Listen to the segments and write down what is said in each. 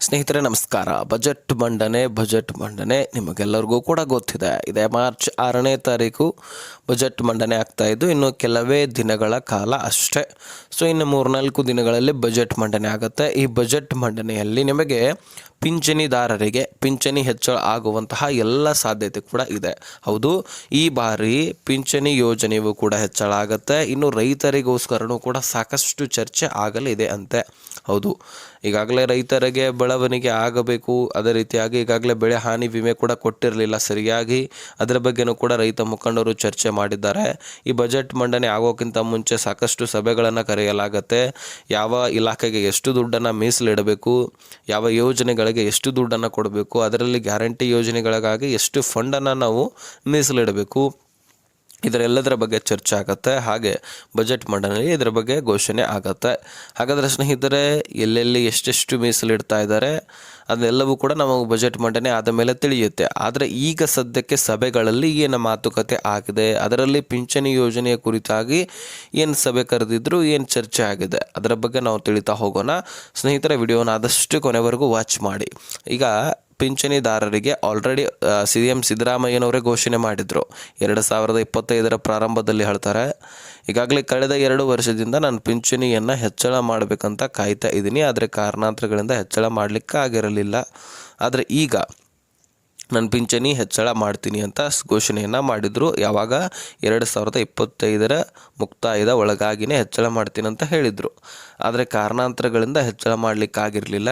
ಸ್ನೇಹಿತರೆ ನಮಸ್ಕಾರ. ಬಜೆಟ್ ಮಂಡನೆ ನಿಮಗೆಲ್ಲರಿಗೂ ಕೂಡ ಗೊತ್ತಿದೆ. ಇದೇ ಮಾರ್ಚ್ 6ನೇ ತಾರೀಕು ಬಜೆಟ್ ಮಂಡನೆ ಆಗ್ತಾ ಇದ್ದು ಇನ್ನು ಕೆಲವೇ ದಿನಗಳ ಕಾಲ ಅಷ್ಟೇ. ಸೊ ಇನ್ನು 3-4 ದಿನಗಳಲ್ಲಿ ಬಜೆಟ್ ಮಂಡನೆ ಆಗುತ್ತೆ. ಈ ಬಜೆಟ್ ಮಂಡನೆಯಲ್ಲಿ ನಿಮಗೆ ಪಿಂಚಣಿದಾರರಿಗೆ ಪಿಂಚಣಿ ಹೆಚ್ಚಳ ಆಗುವಂತಹ ಎಲ್ಲ ಸಾಧ್ಯತೆ ಕೂಡ ಇದೆ. ಹೌದು, ಈ ಬಾರಿ ಪಿಂಚಣಿ ಯೋಜನೆಯೂ ಕೂಡ ಹೆಚ್ಚಳ ಆಗುತ್ತೆ. ಇನ್ನು ರೈತರಿಗೋಸ್ಕರನೂ ಕೂಡ ಸಾಕಷ್ಟು ಚರ್ಚೆ ಆಗಲಿದೆ ಅಂತೆ. ಹೌದು, ಈಗಾಗಲೇ ರೈತರಿಗೆ ಬೆಳವಣಿಗೆ ಆಗಬೇಕು. ಅದೇ ರೀತಿಯಾಗಿ ಈಗಾಗಲೇ ಬೆಳೆ ಹಾನಿ ವಿಮೆ ಕೂಡ ಕೊಟ್ಟಿರಲಿಲ್ಲ ಸರಿಯಾಗಿ. ಅದರ ಬಗ್ಗೆನೂ ಕೂಡ ರೈತ ಮುಖಂಡರು ಚರ್ಚೆ ಮಾಡಿದ್ದಾರೆ. ಈ ಬಜೆಟ್ ಮಂಡನೆ ಆಗೋಕ್ಕಿಂತ ಮುಂಚೆ ಸಾಕಷ್ಟು ಸಭೆಗಳನ್ನು ಕರೆಯಲಾಗುತ್ತೆ. ಯಾವ ಇಲಾಖೆಗೆ ಎಷ್ಟು ದುಡ್ಡನ್ನು ಮೀಸಲಿಡಬೇಕು, ಯಾವ ಯೋಜನೆಗಳಿಗೆ ಎಷ್ಟು ದುಡ್ಡನ್ನು ಕೊಡಬೇಕು, ಅದರಲ್ಲಿ ಗ್ಯಾರಂಟಿ ಯೋಜನೆಗಳಿಗಾಗಿ ಎಷ್ಟು ಫಂಡನ್ನು ನಾವು ಮೀಸಲಿಡಬೇಕು, ಇದರೆಲ್ಲದರ ಬಗ್ಗೆ ಚರ್ಚೆ ಆಗುತ್ತೆ. ಹಾಗೆ ಬಜೆಟ್ ಮಂಡನೆಯಲ್ಲಿ ಇದರ ಬಗ್ಗೆ ಘೋಷಣೆ ಆಗುತ್ತೆ. ಹಾಗಾದರೆ ಸ್ನೇಹಿತರೆ, ಎಲ್ಲೆಲ್ಲಿ ಎಷ್ಟೆಷ್ಟು ಮೀಸಲಿಡ್ತಾ ಇದ್ದಾರೆ ಅದೆಲ್ಲವೂ ಕೂಡ ನಮಗೆ ಬಜೆಟ್ ಮಂಡನೆ ಆದ ಮೇಲೆ ತಿಳಿಯುತ್ತೆ. ಆದರೆ ಈಗ ಸದ್ಯಕ್ಕೆ ಸಭೆಗಳಲ್ಲಿ ಏನು ಮಾತುಕತೆ ಆಗಿದೆ, ಅದರಲ್ಲಿ ಪಿಂಚಣಿ ಯೋಜನೆಯ ಕುರಿತಾಗಿ ಏನು ಸಭೆ ಕರೆದಿದ್ರು, ಏನು ಚರ್ಚೆ ಆಗಿದೆ, ಅದರ ಬಗ್ಗೆ ನಾವು ತಿಳಿತಾ ಹೋಗೋಣ. ಸ್ನೇಹಿತರೆ, ವಿಡಿಯೋನ ಆದಷ್ಟು ಕೊನೆವರೆಗೂ ವಾಚ್ ಮಾಡಿ. ಈಗ ಪಿಂಚಣಿದಾರರಿಗೆ ಆಲ್ರೆಡಿ CM ಸಿದ್ದರಾಮಯ್ಯನವರೇ ಘೋಷಣೆ ಮಾಡಿದರು. 2025 ಪ್ರಾರಂಭದಲ್ಲಿ ಹೇಳ್ತಾರೆ, ಈಗಾಗಲೇ ಕಳೆದ 2 ವರ್ಷದಿಂದ ನಾನು ಪಿಂಚಣಿಯನ್ನು ಹೆಚ್ಚಳ ಮಾಡಬೇಕಂತ ಕಾಯ್ತಾ ಇದ್ದೀನಿ. ಆದರೆ ಕಾರಣಾಂತರಗಳಿಂದ ಹೆಚ್ಚಳ ಮಾಡಲಿಕ್ಕೆ ಆಗಿರಲಿಲ್ಲ. ಆದರೆ ಈಗ ನಾನು ಪಿಂಚಣಿ ಹೆಚ್ಚಳ ಮಾಡ್ತೀನಿ ಅಂತ ಘೋಷಣೆಯನ್ನು ಮಾಡಿದರು. ಯಾವಾಗ 2025 ಮುಕ್ತಾಯದ ಒಳಗಾಗಿನೇ ಹೆಚ್ಚಳ ಮಾಡ್ತೀನಿ ಅಂತ ಹೇಳಿದರು. ಆದರೆ ಕಾರಣಾಂತರಗಳಿಂದ ಹೆಚ್ಚಳ ಮಾಡಲಿಕ್ಕಾಗಿರಲಿಲ್ಲ.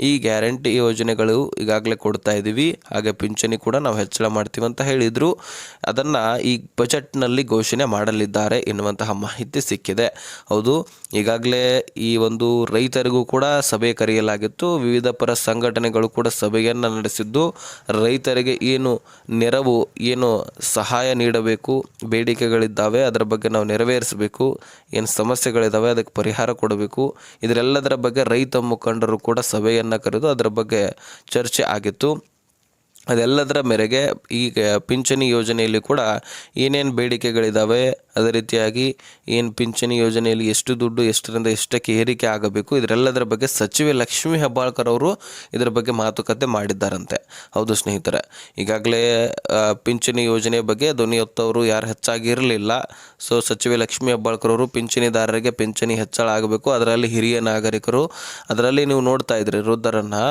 ಈ ಗ್ಯಾರಂಟಿ ಯೋಜನೆಗಳು ಈಗಾಗಲೇ ಕೊಡ್ತಾ ಇದ್ದೀವಿ, ಹಾಗೆ ಪಿಂಚಣಿ ಕೂಡ ನಾವು ಹೆಚ್ಚಳ ಮಾಡ್ತೀವಿ ಅಂತ ಹೇಳಿದರು. ಅದನ್ನು ಈ ಬಜೆಟ್ನಲ್ಲಿ ಘೋಷಣೆ ಮಾಡಲಿದ್ದಾರೆ ಎನ್ನುವಂತಹ ಮಾಹಿತಿ ಸಿಕ್ಕಿದೆ. ಹೌದು, ಈಗಾಗಲೇ ಈ ಒಂದು ರೈತರಿಗೂ ಕೂಡ ಸಭೆ ಕರೆಯಲಾಗಿತ್ತು. ವಿವಿಧ ಪರ ಸಂಘಟನೆಗಳು ಕೂಡ ಸಭೆಯನ್ನು ನಡೆಸಿದ್ದು ರೈತರಿಗೆ ಏನು ನೆರವು, ಏನು ಸಹಾಯ ನೀಡಬೇಕು, ಬೇಡಿಕೆಗಳಿದ್ದಾವೆ ಅದರ ಬಗ್ಗೆ ನಾವು ನೆರವೇರಿಸಬೇಕು, ಏನು ಸಮಸ್ಯೆಗಳಿದ್ದಾವೆ ಅದಕ್ಕೆ ಪರಿಹಾರ ಕೊಡಬೇಕು, ಇದರೆಲ್ಲದರ ಬಗ್ಗೆ ರೈತ ಮುಖಂಡರು ಕೂಡ ಸಭೆಯನ್ನು ಕರೆದು ಅದರ ಬಗ್ಗೆ ಚರ್ಚೆ ಆಗಿತ್ತು. ಅದೆಲ್ಲದರ ಮೇರೆಗೆ ಈಗ ಪಿಂಚಣಿ ಯೋಜನೆಯಲ್ಲಿ ಕೂಡ ಏನೇನು ಬೇಡಿಕೆಗಳಿದ್ದಾವೆ, ಅದೇ ರೀತಿಯಾಗಿ ಏನು ಪಿಂಚಣಿ ಯೋಜನೆಯಲ್ಲಿ ಎಷ್ಟು ದುಡ್ಡು ಎಷ್ಟರಿಂದ ಎಷ್ಟಕ್ಕೆ ಏರಿಕೆ ಆಗಬೇಕು, ಇದರೆಲ್ಲದರ ಬಗ್ಗೆ ಸಚಿವೆ ಲಕ್ಷ್ಮೀ ಹೆಬ್ಬಾಳ್ಕರ್ ಅವರು ಇದರ ಬಗ್ಗೆ ಮಾತುಕತೆ ಮಾಡಿದ್ದಾರಂತೆ. ಹೌದು ಸ್ನೇಹಿತರೆ, ಈಗಾಗಲೇ ಪಿಂಚಣಿ ಯೋಜನೆ ಬಗ್ಗೆ ಧ್ವನಿ ಹೊತ್ತವರು ಯಾರು ಹೆಚ್ಚಾಗಿ ಇರಲಿಲ್ಲ. ಸೊ ಸಚಿವೆ ಲಕ್ಷ್ಮೀ ಹೆಬ್ಬಾಳ್ಕರ್ ಅವರು ಪಿಂಚಣಿದಾರರಿಗೆ ಪಿಂಚಣಿ ಹೆಚ್ಚಳ ಆಗಬೇಕು, ಅದರಲ್ಲಿ ಹಿರಿಯ ನಾಗರಿಕರು, ಅದರಲ್ಲಿ ನೀವು ನೋಡ್ತಾ ಇದ್ರಿ ವೃದ್ಧರನ್ನು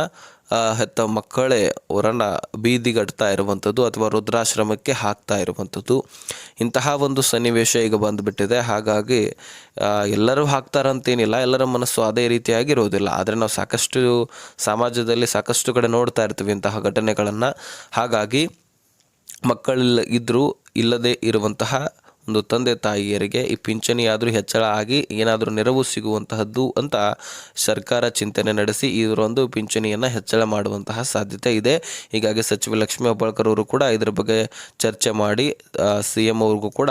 ಹೆತ್ತ ಮಕ್ಕಳೇ ಅವರನ್ನು ಬೀದಿಗಟ್ತಾ ಇರುವಂಥದ್ದು ಅಥವಾ ವೃದ್ಧಾಶ್ರಮಕ್ಕೆ ಹಾಕ್ತಾ ಇರುವಂಥದ್ದು, ಇಂತಹ ಒಂದು ಸನ್ನಿವೇಶ ಈಗ ಬಂದುಬಿಟ್ಟಿದೆ. ಹಾಗಾಗಿ ಎಲ್ಲರೂ ಹಾಕ್ತಾರಂತೇನಿಲ್ಲ, ಎಲ್ಲರ ಮನಸ್ಸು ಅದೇ ರೀತಿಯಾಗಿ ಇರೋದಿಲ್ಲ. ಆದರೆ ನಾವು ಸಾಕಷ್ಟು ಸಮಾಜದಲ್ಲಿ ಸಾಕಷ್ಟು ಕಡೆ ನೋಡ್ತಾ ಇರ್ತೀವಿ ಇಂತಹ ಘಟನೆಗಳನ್ನು. ಹಾಗಾಗಿ ಮಕ್ಕಳಿಲ್ಲ ಇದ್ದರೂ ಇಲ್ಲದೇ ಇರುವಂತಹ ಒಂದು ತಂದೆ ತಾಯಿಯರಿಗೆ ಈ ಪಿಂಚಣಿ ಆದರೂ ಹೆಚ್ಚಳ ಆಗಿ ಏನಾದರೂ ನೆರವು ಸಿಗುವಂತಹದ್ದು ಅಂತ ಸರ್ಕಾರ ಚಿಂತನೆ ನಡೆಸಿ ಇದರೊಂದು ಪಿಂಚಣಿಯನ್ನು ಹೆಚ್ಚಳ ಮಾಡುವಂತಹ ಸಾಧ್ಯತೆ ಇದೆ. ಹೀಗಾಗಿ ಸಚಿವ ಲಕ್ಷ್ಮೀ ಹೆಬ್ಬಾಳ್ಕರ್ ಅವರು ಕೂಡ ಇದರ ಬಗ್ಗೆ ಚರ್ಚೆ ಮಾಡಿ CM ಅವ್ರಿಗೂ ಕೂಡ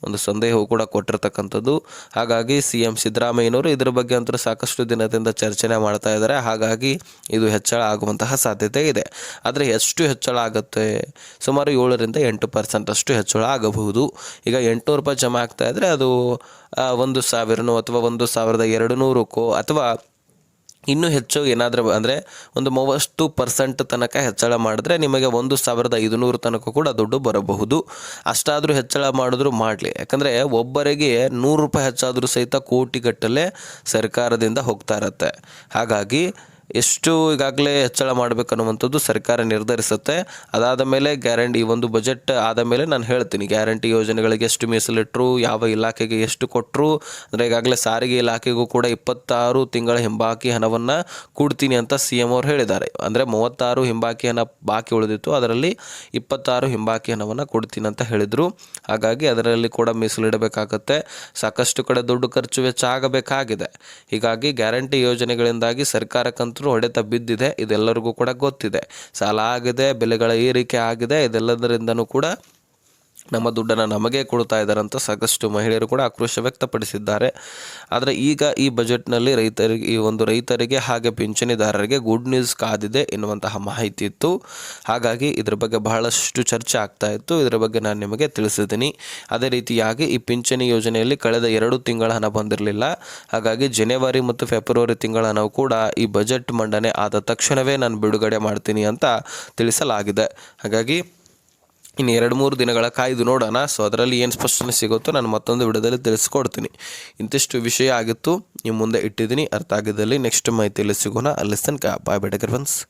ಒಂದು ಸಂದೇಹವು ಕೂಡ ಕೊಟ್ಟಿರ್ತಕ್ಕಂಥದ್ದು. ಹಾಗಾಗಿ CM ಸಿದ್ದರಾಮಯ್ಯನವರು ಇದರ ಬಗ್ಗೆ ಅಂತೂ ಸಾಕಷ್ಟು ದಿನದಿಂದ ಚರ್ಚೆನೆ ಮಾಡ್ತಾ ಇದ್ದಾರೆ. ಹಾಗಾಗಿ ಇದು ಹೆಚ್ಚಳ ಆಗುವಂತಹ ಸಾಧ್ಯತೆ ಇದೆ. ಆದರೆ ಎಷ್ಟು ಹೆಚ್ಚಳ ಆಗುತ್ತೆ? ಸುಮಾರು 7-8% ಅಷ್ಟು ಹೆಚ್ಚಳ ಆಗಬಹುದು. ಈಗ 800 ರೂಪಾಯಿ ಜಮಾ ಆಗ್ತಾ ಇದ್ದರೆ ಅದು 1,000ನೋ ಅಥವಾ 1,200ಕ್ಕೋ ಅಥವಾ ಇನ್ನೂ ಹೆಚ್ಚು ಏನಾದರೂ ಅಂದರೆ ಒಂದು 30% ತನಕ ಹೆಚ್ಚಳ ಮಾಡಿದ್ರೆ ನಿಮಗೆ 1,500 ತನಕ ಕೂಡ ದುಡ್ಡು ಬರಬಹುದು. ಅಷ್ಟಾದರೂ ಹೆಚ್ಚಳ ಮಾಡಿದ್ರು ಮಾಡಲಿ, ಯಾಕಂದರೆ ಒಬ್ಬರಿಗೆ 100 ರೂಪಾಯಿ ಹೆಚ್ಚಾದರೂ ಸಹಿತ ಕೋಟಿಗಟ್ಟಲೆ ಸರ್ಕಾರದಿಂದ ಹೋಗ್ತಾ ಇರತ್ತೆ. ಹಾಗಾಗಿ ಎಷ್ಟು ಈಗಾಗಲೇ ಹೆಚ್ಚಳ ಮಾಡಬೇಕನ್ನುವಂಥದ್ದು ಸರ್ಕಾರ ನಿರ್ಧರಿಸುತ್ತೆ. ಅದಾದ ಮೇಲೆ ಗ್ಯಾರಂಟಿ ಈ ಒಂದು ಬಜೆಟ್ ಆದ ಮೇಲೆ ನಾನು ಹೇಳ್ತೀನಿ ಗ್ಯಾರಂಟಿ ಯೋಜನೆಗಳಿಗೆ ಎಷ್ಟು ಮೀಸಲಿಟ್ಟರು, ಯಾವ ಇಲಾಖೆಗೆ ಎಷ್ಟು ಕೊಟ್ಟರು. ಅಂದರೆ ಈಗಾಗಲೇ ಸಾರಿಗೆ ಇಲಾಖೆಗೂ ಕೂಡ 26 ತಿಂಗಳ ಹಿಂಬಾಕಿ ಹಣವನ್ನು ಕೊಡ್ತೀನಿ ಅಂತ CM ಅವರು ಹೇಳಿದ್ದಾರೆ. ಅಂದರೆ 36 ಹಿಂಬಾಕಿ ಹಣ ಬಾಕಿ ಉಳಿದಿತ್ತು, ಅದರಲ್ಲಿ 26 ಹಿಂಬಾಕಿ ಹಣವನ್ನು ಕೊಡ್ತೀನಿ ಅಂತ ಹೇಳಿದರು. ಹಾಗಾಗಿ ಅದರಲ್ಲಿ ಕೂಡ ಮೀಸಲಿಡಬೇಕಾಗತ್ತೆ. ಸಾಕಷ್ಟು ಕಡೆ ದುಡ್ಡು ಖರ್ಚು ವೆಚ್ಚ ಆಗಬೇಕಾಗಿದೆ. ಹೀಗಾಗಿ ಗ್ಯಾರಂಟಿ ಯೋಜನೆಗಳಿಂದಾಗಿ ಸರ್ಕಾರಕ್ಕಂತೂ ಹೊಡೆತ ಬಿದ್ದಿದೆ, ಇದೆಲ್ಲರಿಗೂ ಕೂಡ ಗೊತ್ತಿದೆ. ಸಾಲ ಆಗಿದೆ, ಬೆಲೆಗಳ ಏರಿಕೆ ಆಗಿದೆ, ಇದೆಲ್ಲದರಿಂದನೂ ಕೂಡ ನಮ್ಮ ದುಡ್ಡನ್ನು ನಮಗೆ ಕೊಡ್ತಾ ಇದ್ದಾರೆ ಅಂತ ಸಾಕಷ್ಟು ಮಹಿಳೆಯರು ಕೂಡ ಆಕ್ರೋಶ ವ್ಯಕ್ತಪಡಿಸಿದ್ದಾರೆ. ಆದರೆ ಈಗ ಈ ಬಜೆಟ್ನಲ್ಲಿ ರೈತರಿಗೆ ಹಾಗೆ ಪಿಂಚಣಿದಾರರಿಗೆ ಗುಡ್ ನ್ಯೂಸ್ ಕಾದಿದೆ ಎನ್ನುವಂತಹ ಮಾಹಿತಿ ಇತ್ತು. ಹಾಗಾಗಿ ಇದರ ಬಗ್ಗೆ ಬಹಳಷ್ಟು ಚರ್ಚೆ ಆಗ್ತಾ ಇತ್ತು. ಇದರ ಬಗ್ಗೆ ನಾನು ನಿಮಗೆ ತಿಳಿಸಿದ್ದೀನಿ. ಅದೇ ರೀತಿಯಾಗಿ ಈ ಪಿಂಚಣಿ ಯೋಜನೆಯಲ್ಲಿ ಕಳೆದ 2 ತಿಂಗಳ ಹಣ ಬಂದಿರಲಿಲ್ಲ. ಹಾಗಾಗಿ ಜನವರಿ ಮತ್ತು ಫೆಬ್ರವರಿ ತಿಂಗಳ ಹಣವು ಕೂಡ ಈ ಬಜೆಟ್ ಮಂಡನೆ ಆದ ತಕ್ಷಣವೇ ನಾನು ಬಿಡುಗಡೆ ಮಾಡ್ತೀನಿ ಅಂತ ತಿಳಿಸಲಾಗಿದೆ. ಹಾಗಾಗಿ ಇನ್ನು 2-3 ದಿನಗಳ ಕಾಯ್ದು ನೋಡೋಣ. ಸೊ ಅದರಲ್ಲಿ ಏನು ಸ್ಪಷ್ಟನೆ ಸಿಗುತ್ತೋ ನಾನು ಮತ್ತೊಂದು ವಿಡಿಯೋದಲ್ಲಿ ತಿಳಿಸ್ಕೊಡ್ತೀನಿ. ಇಂತಿಷ್ಟು ವಿಷಯ ಆಗಿತ್ತು, ನಿಮ್ಮ ಮುಂದೆ ಇಟ್ಟಿದ್ದೀನಿ. ಅರ್ಥ ಆಗಿದ್ದಲ್ಲಿ ನೆಕ್ಸ್ಟ್ ಮಾಹಿತಿಯಲ್ಲಿ ಸಿಗೋಣ. ಅಲ್ಲಿ ತನಕ ಬಾಯ್.